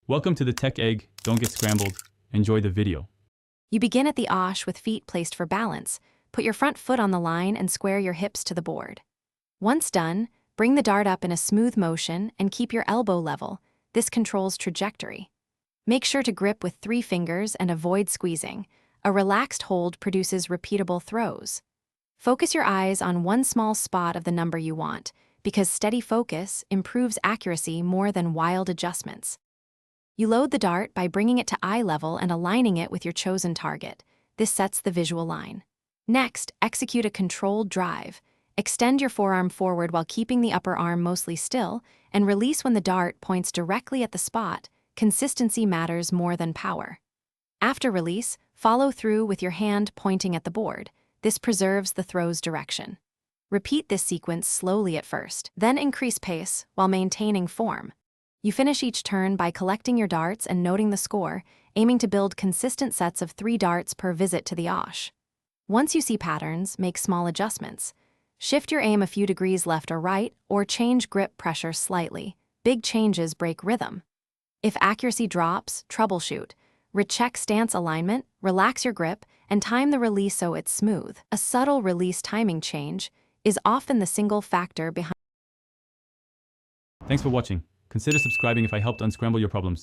Welcome to the Tech Egg. Don't get scrambled. Enjoy the video. You begin at the osh with feet placed for balance. Put your front foot on the line and square your hips to the board. Once done, bring the dart up in a smooth motion and keep your elbow level. This controls trajectory. Make sure to grip with 3 fingers and avoid squeezing. A relaxed hold produces repeatable throws. Focus your eyes on one small spot of the number you want, because steady focus improves accuracy more than wild adjustments. You load the dart by bringing it to eye level and aligning it with your chosen target. This sets the visual line. Next, execute a controlled drive. Extend your forearm forward while keeping the upper arm mostly still, and release when the dart points directly at the spot. Consistency matters more than power. After release, follow through with your hand pointing at the board. This preserves the throw's direction. Repeat this sequence slowly at first, then increase pace while maintaining form. You finish each turn by collecting your darts and noting the score, aiming to build consistent sets of 3 darts per visit to the osh. Once you see patterns, make small adjustments. Shift your aim a few degrees left or right, or change grip pressure slightly. Big changes break rhythm. If accuracy drops, troubleshoot. Recheck stance alignment, relax your grip, and time the release so it's smooth. A subtle release timing change is often the single factor behind. Thanks for watching. Consider subscribing if I helped unscramble your problems.